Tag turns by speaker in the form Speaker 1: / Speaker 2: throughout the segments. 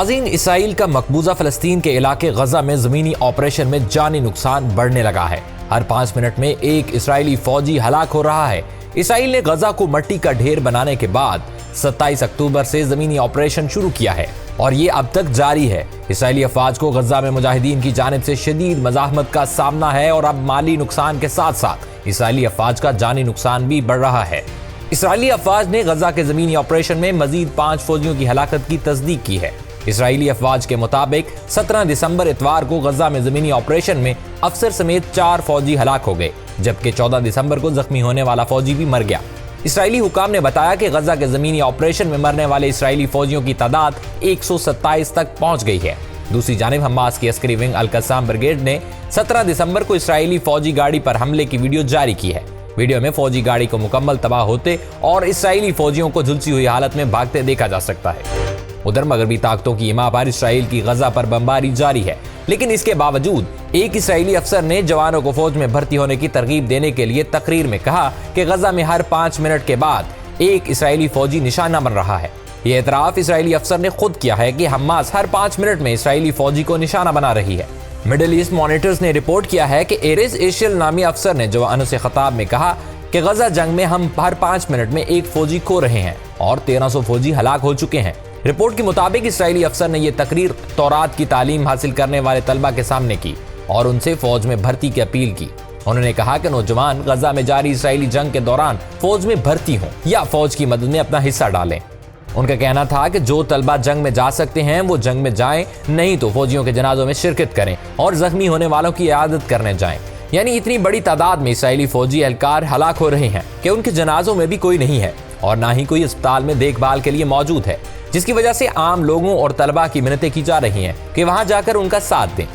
Speaker 1: नाज़रीन, इसराइल का मकबूजा फलस्तीन के इलाके गजा में जमीनी ऑपरेशन में जानी नुकसान बढ़ने लगा है। हर 5 मिनट में एक इसराइली फौजी हलाक हो रहा है। इसराइल ने गजा को मट्टी का ढेर बनाने के बाद 27 अक्टूबर से जमीनी ऑपरेशन शुरू किया है और ये अब तक जारी है। इसराइली अफवाज को गजा में मुजाहिदीन की जानिब से शदीद मज़ाहमत का सामना है और अब माली नुकसान के साथ साथ इसराइली अफवाज का जानी नुकसान भी बढ़ रहा है। इसराइली अफवाज ने गजा के जमीनी ऑपरेशन में मजीद 5 फौजियों की हलाकत की तस्दीक की है। इसराइली अफवाज के मुताबिक 17 दिसंबर इतवार को गजा में जमीनी ऑपरेशन में अफसर समेत 4 फौजी हलाक हो गए, जबकि 14 दिसंबर को जख्मी होने वाला फौजी भी मर गया। इसराइली हुकाम ने बताया कि गजा के जमीनी ऑपरेशन में मरने वाले इसराइली फौजियों की तादाद 127 तक पहुंच गई है। दूसरी जानिब हमास की अस्करी विंग अल-कस्साम ब्रिगेड ने 17 दिसंबर को इसराइली फौजी गाड़ी पर हमले की वीडियो जारी की है। वीडियो में फौजी गाड़ी को मुकम्मल तबाह होते और इसराइली फौजियों को झुलसी हुई हालत में भागते देखा जा सकता है। उधर मगरबी ताकतों की हिमा पर इसराइल की गजा पर बमबारी जारी है, लेकिन इसके बावजूद एक इसराइली अफसर ने जवानों को फौज में भर्ती होने की तरगीब देने के लिए तकरीर में कहा कि गजा में हर 5 मिनट के बाद एक इसराइली फौजी निशाना बन रहा है। यह एतराफ इसराइली अफसर ने खुद किया है कि हमास हर 5 मिनट में इसराइली फौजी को निशाना बना रही है। मिडिल ईस्ट मॉनिटर्स ने रिपोर्ट किया है कि एरिस एशियल नामी अफसर ने जवानों से खिताब में कहा कि गजा जंग में हम हर 5 मिनट में एक फौजी खो रहे हैं और 1300 फौजी हलाक हो चुके हैं। रिपोर्ट के मुताबिक इसराइली अफसर ने यह तकरीर तौरात की तालीम हासिल करने वाले तलबा के सामने की और उनसे फौज में भर्ती की अपील की। उन्होंने कहा कि नौजवान गजा में जारी इसराइली जंग के दौरान फौज में भर्ती हों या फौज की मदद में अपना हिस्सा डालें। उनका कहना था कि जो तलबा जंग में जा सकते हैं वो जंग में जाएं, नहीं तो फौजियों के जनाजों में शिरकत करें और जख्मी होने वालों की इयादत करने जाएं। यानी इतनी बड़ी तादाद में इसराइली फौजी एहलकार हलाक हो रहे हैं कि उनके जनाजों में भी कोई नहीं है और ना ही कोई अस्पताल में देखभाल के लिए मौजूद है, जिसकी वजह से आम लोगों और तलबा की मिन्नतें की जा रही हैं कि वहां जाकर उनका साथ दें।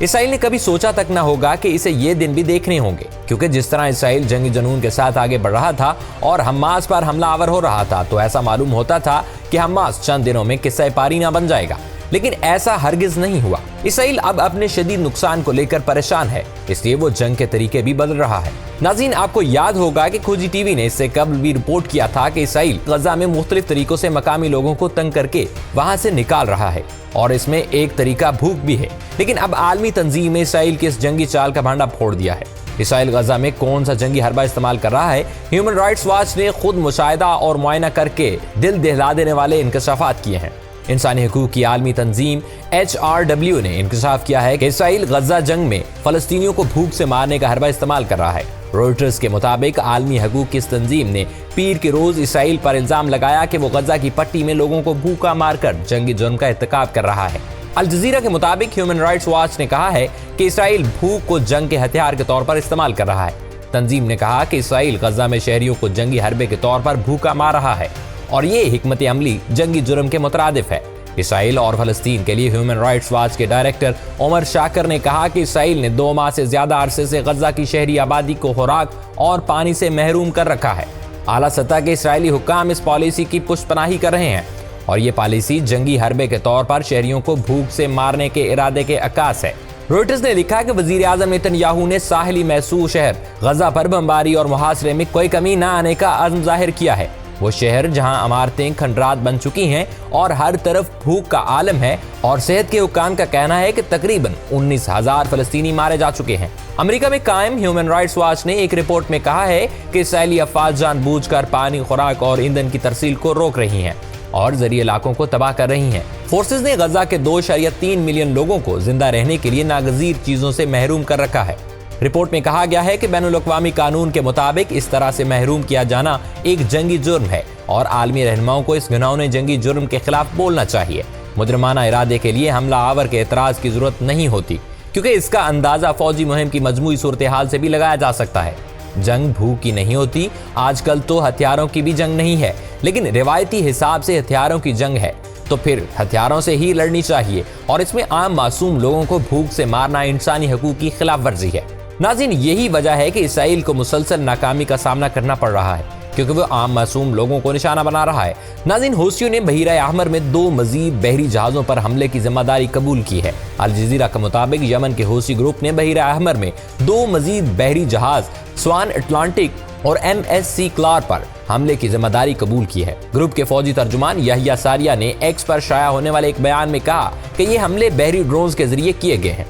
Speaker 1: इसराइल ने कभी सोचा तक ना होगा कि इसे ये दिन भी देखने होंगे, क्योंकि जिस तरह इसराइल जंगी जुनून के साथ आगे बढ़ रहा था और हमास पर हमला आवर हो रहा था, तो ऐसा मालूम होता था कि हमास चंद दिनों में किस्सा पारी ना बन जाएगा, लेकिन ऐसा हरगिज नहीं हुआ। इसराइल अब अपने शदीद नुकसान को लेकर परेशान है, इसलिए वो जंग के तरीके भी बदल रहा है। नाज़रीन, आपको याद होगा कि खोजी टीवी ने इससे कबल भी रिपोर्ट किया था कि इसराइल गजा में मुख्तलिफ तरीकों से मकामी लोगों को तंग करके वहां से निकाल रहा है और इसमें एक तरीका भूख भी है। लेकिन अब आलमी तंजीम ने इसराइल की इस जंगी चाल का भांडा फोड़ दिया है। इसराइल गजा में कौन सा जंगी हरबा इस्तेमाल कर रहा है, ह्यूमन राइट्स वॉच ने खुद मुशाहिदा और मुआयना करके दिल दहला देने वाले इंकशाफात किए हैं। इंसानी हकूक की आलमी तंजीम HRW ने इंकशाफ किया है कि इसराइल गजा जंग में फलस्तीनियों को भूख से मारने का हरबा इस्तेमाल कर रहा है। रॉयटर्स के मुताबिक आलमी हकूक की इस तंजीम ने पीर के रोज इसराइल पर इल्जाम लगाया कि वो गजा की पट्टी में लोगों को भूखा मारकर जंगी जुर्म का इर्तिकाब कर रहा है। अल जजीरा के मुताबिक ह्यूमन राइट्स वॉच ने कहा है कि इसराइल भूख को जंग के हथियार के तौर पर इस्तेमाल कर रहा है। तंजीम ने कहा कि इसराइल गजा में शहरियों को जंगी हरबे के तौर पर भूखा मार रहा है और ये हिकमत अमली जंगी जुर्म के मुतरादिफ है। इसराइल और फलस्तीन के लिए ह्यूमन राइट्स वॉच के डायरेक्टर उमर शाकर ने कहा कि इसराइल ने 2 माह से ज्यादा अरसे से गजा की शहरी आबादी को खुराक और पानी से महरूम कर रखा है। आला सतह के इसराइली हुक्काम इस पॉलिसी की पुष्पनाही कर रहे हैं और ये पॉलिसी जंगी हरबे के तौर पर शहरियों को भूख से मारने के इरादे के अक्कास है। रॉयटर्स ने लिखा कि वजीर आजम नेतन्याहू ने साहिली महसूस शहर गजा पर बमबारी और मुहासरे में कोई कमी न आने का अज़्म जाहिर किया है। वो शहर जहां इमारतें खंडरात बन चुकी हैं और हर तरफ भूख का आलम है और सेहत के हुक्काम का कहना है कि तकरीबन 19,000 फलस्तीनी मारे जा चुके हैं। अमेरिका में कायम ह्यूमन राइट्स वॉच ने एक रिपोर्ट में कहा है कि इसराइली अफवाज जानबूझकर पानी, खुराक और ईंधन की तरसील को रोक रही हैं और जरिए इलाकों को तबाह कर रही हैं। फोर्सेज ने गजा के 2.3 मिलियन लोगों को जिंदा रहने के लिए नागजीर चीजों से महरूम कर रखा है। रिपोर्ट में कहा गया है कि बैनुल-अक़वामी कानून के मुताबिक इस तरह से महरूम किया जाना एक जंगी जुर्म है और आलमी रहनुमाओं को इस घिनौने जंगी जुर्म के खिलाफ बोलना चाहिए। मुजरमाना इरादे के लिए हमला आवर के एतराज की जरूरत नहीं होती, क्योंकि इसका अंदाजा फौजी मुहिम की मजमूई सूरत हाल से भी लगाया जा सकता है। जंग भूख की नहीं होती, आजकल तो हथियारों की भी जंग नहीं है, लेकिन रिवायती हिसाब से हथियारों की जंग है, तो फिर हथियारों से ही लड़नी चाहिए और इसमें आम मासूम लोगों को भूख से मारना इंसानी हकूक की खिलाफ वर्जी है। नाज़रीन, यही वजह है कि इसराइल को मुसलसल नाकामी का सामना करना पड़ रहा है, क्योंकि वो आम मासूम लोगों को निशाना बना रहा है। नाज़रीन, हौसियों ने बहीरा अहमर में 2 मजीद बहरी जहाज़ों पर हमले की जिम्मेदारी कबूल की है। अल जजीरा के मुताबिक यमन के हौसी ग्रुप ने बहीरा अहमर में 2 मजीद बहरी जहाज स्वान अटलांटिक और MSC क्लार पर हमले की जिम्मेदारी कबूल की है। ग्रुप के फौजी तर्जुमान यहिया सारिया ने एक्स पर शाया होने वाले एक बयान में कहा कि ये हमले बहरी ड्रोन्स के जरिए किए गए हैं।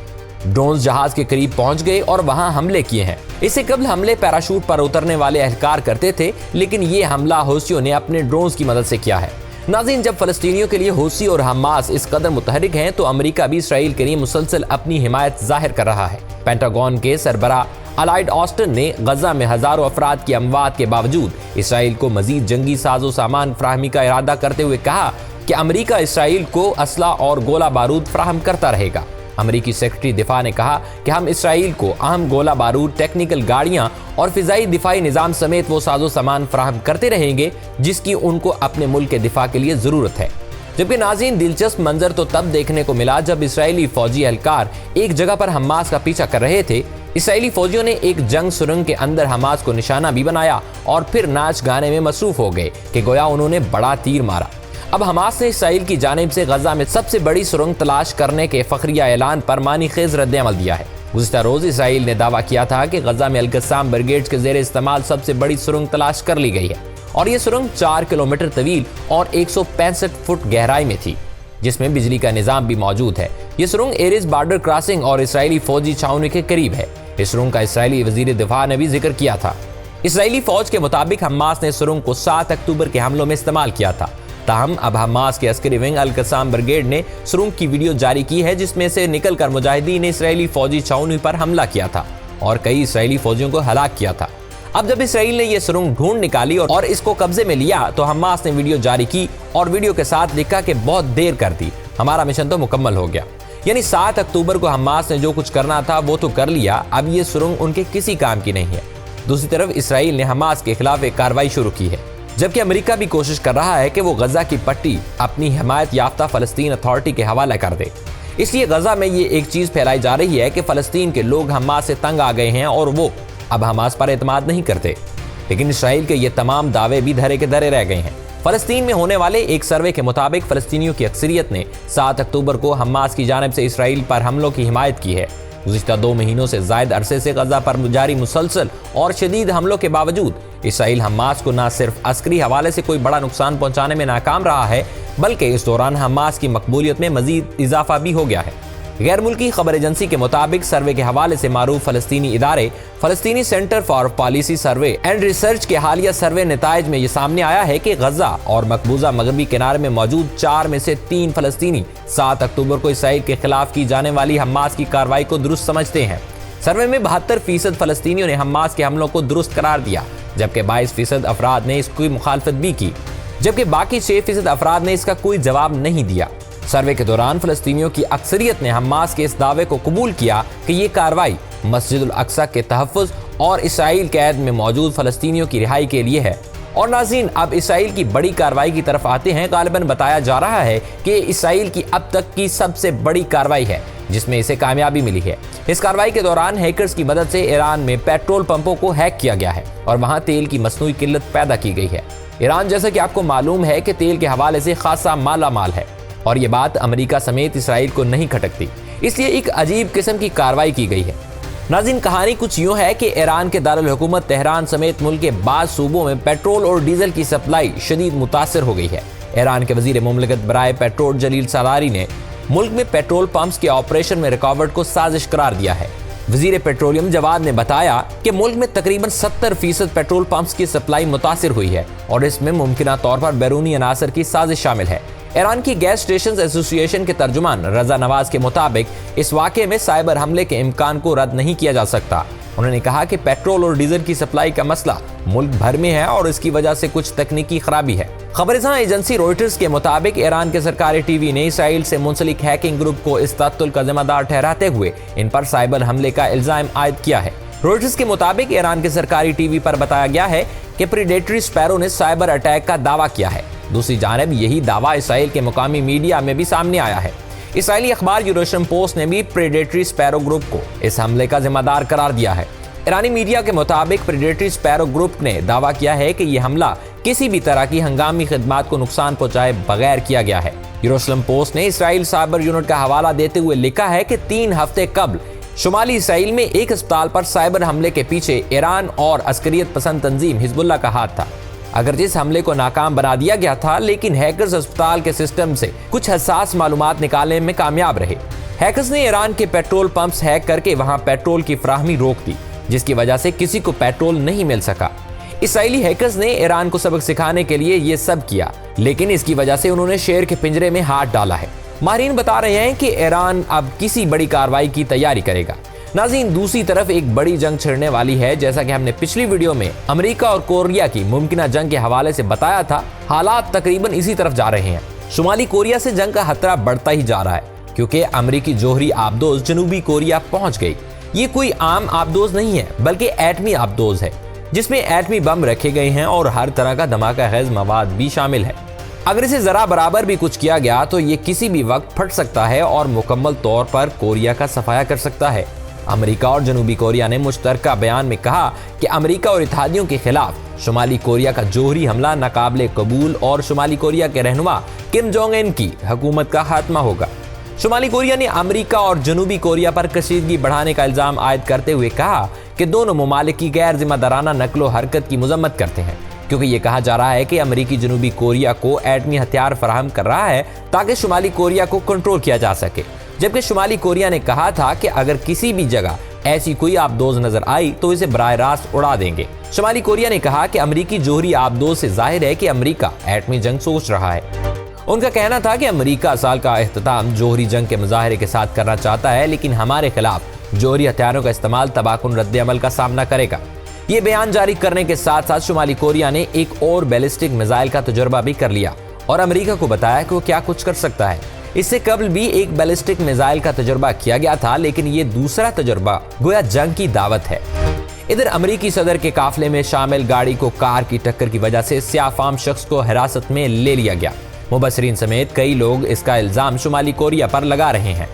Speaker 1: ड्रोन्स जहाज के करीब पहुंच गए और वहां हमले किए हैं। इससे कबल हमले पैराशूट पर उतरने वाले एहलकार करते थे, लेकिन ये हमला हौसियों ने अपने ड्रोन्स की मदद से किया है। नाज़रीन, जब फलस्तीनियों के लिए हौसी और हमास इस कदर मुतहरिक हैं तो अमेरिका भी इसराइल के लिए मुसलसल अपनी हिमायत जाहिर कर रहा है। पेंटागन के सरबराह अलाइड ऑस्टिन ने गजा में हजारों अफराद की अमवात के बावजूद इसराइल को मजीद जंगी साजो सामान फराहमी का इरादा करते हुए कहा कि अमेरिका इसराइल को असला और गोला बारूद फराहम करता रहेगा। अमेरिकी सेक्रेटरी दिफा ने कहा कि हम इसराइल को अहम गोला बारूद, टेक्निकल गाड़ियां और फिजाई दिफाई निज़ाम समेत वो साजो सामान फराहम करते रहेंगे जिसकी उनको अपने मुल्क के दिफा के लिए ज़रूरत है। जबकि नाज़रीन, दिलचस्प मंजर तो तब देखने को मिला जब इसराइली फौजी एहलकार एक जगह पर हमास का पीछा कर रहे थे। इसराइली फौजियों ने एक जंग सुरंग के अंदर हमास को निशाना भी बनाया और फिर नाच गाने में मसरूफ हो गए कि गोया उन्होंने बड़ा तीर मारा। अब हमास ने इसराइल की जानिब से गजा में सबसे बड़ी सुरंग तलाश करने के फखरिया ऐलान पर मानी खेज रद्द-ए-अमल दिया है। गुज़िश्ता रोज इसराइल ने दावा किया था कि गजा में अल-कस्साम ब्रिगेड के ज़ेरे इस्तेमाल सबसे बड़ी सुरंग तलाश कर ली गई है और ये सुरंग 4 किलोमीटर तवील और 165 फुट गहराई में थी, जिसमें बिजली का निज़ाम भी मौजूद है। ये सुरंग एरिस बॉर्डर क्रॉसिंग और इसराइली फौजी छावनी के करीब है। इस सुरंग का इसराइली वजीर दिफा ने भी जिक्र किया था। इसराइली फौज के मुताबिक हमास ने सुरंग को 7 अक्टूबर के हमलों में इस्तेमाल किया था। ताहम अब हमास के अस्करी विंग अल-कस्साम ब्रिगेड ने सुरंग की वीडियो जारी की है, जिसमें से निकलकर मुजाहिदीन ने इसराइली फौजी छावनी पर हमला किया था और कई इसराइली फौजियों को हलाक किया था। अब जब इसराइल ने यह सुरंग ढूंढ निकाली और इसको कब्जे में लिया तो हमास ने वीडियो जारी की और वीडियो के साथ लिखा कि बहुत देर कर दी, हमारा मिशन तो मुकम्मल हो गया। यानी 7 अक्टूबर को हमास ने जो कुछ करना था वो तो कर लिया, अब ये सुरंग उनके किसी काम की नहीं है। दूसरी तरफ इसराइल ने हमास के खिलाफ एक कार्रवाई शुरू की है, जबकि अमेरिका भी कोशिश कर रहा है कि वो गजा की पट्टी अपनी हिमायत याफ्ता फलस्तीन अथॉरिटी के हवाले कर दे। इसलिए गजा में ये एक चीज फैलाई जा रही है कि फलस्तीन के लोग हमास से तंग आ गए हैं और वो अब हमास पर एतमाद नहीं करते। लेकिन इसराइल के ये तमाम दावे भी धरे के धरे रह गए हैं। फलस्तीन में होने वाले एक सर्वे के मुताबिक फलस्तीनियों की अक्सरियत ने 7 अक्टूबर को हमास की जानिब से इसराइल पर हमलों की हिमायत की है। गुज़िश्ता 2 महीनों से ज़ायद अरसे से गजा पर जारी मुसलसल और शदीद हमलों के बावजूद इसराइल हमास को न सिर्फ अस्करी हवाले से कोई बड़ा नुकसान पहुंचाने में नाकाम रहा है, बल्कि इस दौरान हमास की मकबूलियत में मजीद इजाफा भी हो गया है। गैर मुल्की खबर एजेंसी के मुताबिक सर्वे के हवाले से मारूफ फलस्तीनी इदारे फलस्तीनी centre for policy survey and research के हालिया सर्वे नताइज में ये सामने आया है कि गजा और मकबूजा मगरबी किनारे में मौजूद 4 में से 3 फलस्तीनी 7 अक्टूबर को इसराइल के खिलाफ की जाने वाली हमास की कार्रवाई को दुरुस्त समझते हैं। सर्वे में 72% फलस्तीनियों ने हमास के हमलों को दुरुस्त करार दिया, जबकि 22% अफराद ने इसकी मुखालफत भी की, जबकि बाकी 6% अफराद ने इसका कोई जवाब नहीं दिया। सर्वे के दौरान फलस्तीनियों की अक्सरियत ने हमास के इस दावे को कबूल किया कि ये कार्रवाई मस्जिदुल अक्सा के तहफ़्फ़ुज़ और इसराइल कैद में मौजूद फलस्तीनियों की रिहाई के लिए है। और नाज़रीन, अब इसराइल की बड़ी कार्रवाई की तरफ आते हैं। गालिबन बताया जा रहा है कि इसराइल की अब तक की सबसे बड़ी कार्रवाई है जिसमें इसे कामयाबी मिली है। इस कार्रवाई के दौरान हैकर्स की मदद से ईरान में पेट्रोल पंपों को हैक किया गया है और वहाँ तेल की मसनूई किल्लत पैदा की गई है। ईरान, जैसा कि आपको मालूम है, कि तेल के हवाले से खासा माला माल है और ये बात अमेरिका समेत इसराइल को नहीं खटकती, इसलिए एक अजीब किस्म की कार्रवाई की गई है। नाज़रीन, कहानी कुछ यूँ है कि ईरान के दारुल हुकूमत तेहरान समेत मुल्क के बाद सूबों में पेट्रोल और डीजल की सप्लाई शदीद मुतासर हो गई है। ईरान के वजीर मुमलिकत बराए पेट्रोल जलील सलारी ने मुल्क में पेट्रोल पंप्स के ऑपरेशन में रुकावट को साजिश करार दिया है। वजीर पेट्रोलियम जवाद ने बताया कि मुल्क में तकरीबन 70% पेट्रोल पंप्स की सप्लाई मुतासर हुई है और इसमें मुमकिना तौर पर बैरूनी अनासर की साजिश शामिल है। ईरान की गैस स्टेशन एसोसिएशन के तर्जुमान रजा नवाज के मुताबिक इस वाक़े में साइबर हमले के इम्कान को रद्द नहीं किया जा सकता। उन्होंने कहा कि पेट्रोल और डीजल की सप्लाई का मसला मुल्क भर में है और इसकी वजह से कुछ तकनीकी खराबी है। खबरसां एजेंसी रॉयटर्स के मुताबिक ईरान के सरकारी टीवी ने इसराइल से मुंसलिक हैकिंग ग्रुप को इस तअत्तुल का जिम्मेदार ठहराते हुए इन पर साइबर हमले का इल्जाम आयद किया है। रॉयटर्स के मुताबिक ईरान के सरकारी टीवी पर बताया गया है कि प्रीडेटरी स्पैरो ने साइबर अटैक का दावा किया है। दूसरी जानिब यही दावा इसराइल के मुकामी मीडिया में भी सामने आया है। इसराइली अखबार यूरोशम पोस्ट ने भी प्रीडेटरी स्पैरो ग्रुप को इस हमले का जिम्मेदार करार दिया है। ईरानी मीडिया के मुताबिक प्रीडेटरी स्पैरो ग्रुप ने दावा किया है कि यह हमला किसी भी तरह की हंगामी खिदमात को नुकसान पहुंचाए बगैर किया गया है। यूरोशम पोस्ट ने इसराइल साइबर यूनिट का हवाला देते हुए लिखा है कि 3 हफ्ते कबल शुमाली इसराइल में एक अस्पताल पर साइबर हमले के पीछे ईरान और अस्करियत पसंद तंजीम हिजबुल्लाह का हाथ था। अगर जिस हमले को नाकाम बना दिया गया था, लेकिन हैकर्स अस्पताल के सिस्टम से कुछ हसास मालूमात निकालने में कामयाब रहे। हैकर्स ने ईरान के पेट्रोल पंप्स हैक करके वहां पेट्रोल की फराहमी रोक दी, जिसकी वजह से किसी को पेट्रोल नहीं मिल सका। इसराइली हैकर्स ने ईरान को सबक सिखाने के लिए ये सब किया, लेकिन इसकी वजह से उन्होंने शेर के पिंजरे में हाथ डाला है। माहिरीन बता रहे हैं कि ईरान अब किसी बड़ी कार्रवाई की तैयारी करेगा। नाज़रीन, दूसरी तरफ एक बड़ी जंग छिड़ने वाली है। जैसा कि हमने पिछली वीडियो में अमेरिका और कोरिया की मुमकिन जंग के हवाले से बताया था, हालात तकरीबन इसी तरफ जा रहे हैं। शुमाली कोरिया से जंग का खतरा बढ़ता ही जा रहा है, क्योंकि अमेरिकी जोहरी आबदोज जनूबी कोरिया पहुंच गई। ये कोई आम आबदोज नहीं है, बल्कि एटमी आबदोज है, जिसमें एटमी बम रखे गए हैं और हर तरह का धमाका खेज मवाद भी शामिल है। अगर इसे जरा बराबर भी कुछ किया गया तो ये किसी भी वक्त फट सकता है और मुकम्मल तौर पर कोरिया का सफाया कर सकता है। अमेरिका और जनूबी कोरिया ने मुश्तरका बयान में कहा कि अमेरिका और इत्तेहादियों के खिलाफ शुमाली कोरिया का जोहरी हमला नाकाबिले कबूल और शुमाली कोरिया के रहनुमा किम जोंग उन की हुकूमत का खात्मा होगा। शुमाली कोरिया ने अमेरिका और जनूबी कोरिया पर कशीदगी बढ़ाने का इल्जाम आयद करते हुए कहा कि दोनों ममालिक की गैर जिम्मेदाराना नकलो हरकत की मजम्मत करते हैं, क्योंकि ये कहा जा रहा है कि अमेरिकी जनूबी कोरिया को एटमी हथियार फराहम कर रहा है ताकि शुमाली कोरिया को कंट्रोल किया जा सके। जबकि शुमाली कोरिया ने कहा था कि अगर किसी भी जगह ऐसी कोई आबदोज नजर आई तो इसे बराह रास्त उड़ा देंगे। शुमाली कोरिया ने कहा कि अमेरिकी जोहरी आबदोज से जाहिर है कि अमेरिका एटमी जंग सोच रहा है। उनका कहना था कि अमेरिका साल का इख्तिताम जोहरी जंग के मुजाहरे के साथ करना चाहता है, लेकिन हमारे खिलाफ जोहरी हथियारों का इस्तेमाल तबाहकुन रद्द अमल का सामना करेगा। ये बयान जारी करने के साथ साथ शुमाली कोरिया ने एक और बैलिस्टिक मिसाइल का तजुर्बा भी कर लिया और अमेरिका को बताया कि वो क्या कुछ कर सकता है। इससे कबल भी एक बैलिस्टिक मिसाइल का तजुर्बा किया गया था, लेकिन ये दूसरा तजुर्बा गोया जंग की दावत है। इधर अमेरिकी सदर के काफले में शामिल गाड़ी को कार की टक्कर की वजह से सियाफाम शख्स को हिरासत में ले लिया गया। मुबसरीन समेत कई लोग इसका इल्जाम शुमाली कोरिया पर लगा रहे हैं।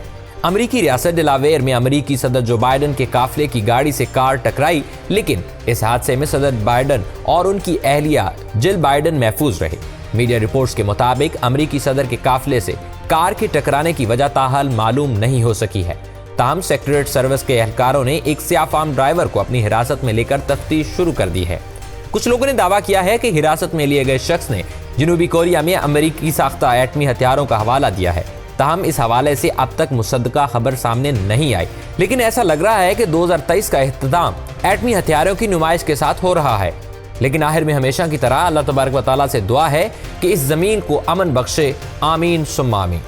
Speaker 1: अमेरिकी रियासत डेलावेयर में अमेरिकी सदर जो बाइडन के काफले की गाड़ी से कार टकराई, लेकिन इस हादसे में सदर बाइडन और उनकी अहलिया जिल बाइडन महफूज रहे। मीडिया रिपोर्ट्स के मुताबिक अमेरिकी सदर के काफले से कार के टकराने की वजह ताहाल मालूम नहीं हो सकी है। ताहम सेक्रेटरीट सर्विस के एहलकारों ने एक सियाफाम ड्राइवर को अपनी हिरासत में लेकर तफ्तीश शुरू कर दी है। कुछ लोगों ने दावा किया है कि हिरासत में लिए गए शख्स ने जनूबी कोरिया में अमेरिकी साख्ता एटमी हथियारों का हवाला दिया है। ताहम इस हवाले से अब तक मुसद्दका खबर सामने नहीं आई, लेकिन ऐसा लग रहा है कि 2023 का इख्तिताम एटमी हथियारों की नुमाइश के साथ हो रहा है। लेकिन आखिर में हमेशा की तरह अल्लाह तबारक व तआला से दुआ है कि इस जमीन को अमन बख्शे। आमीन सुम्मा आमीन।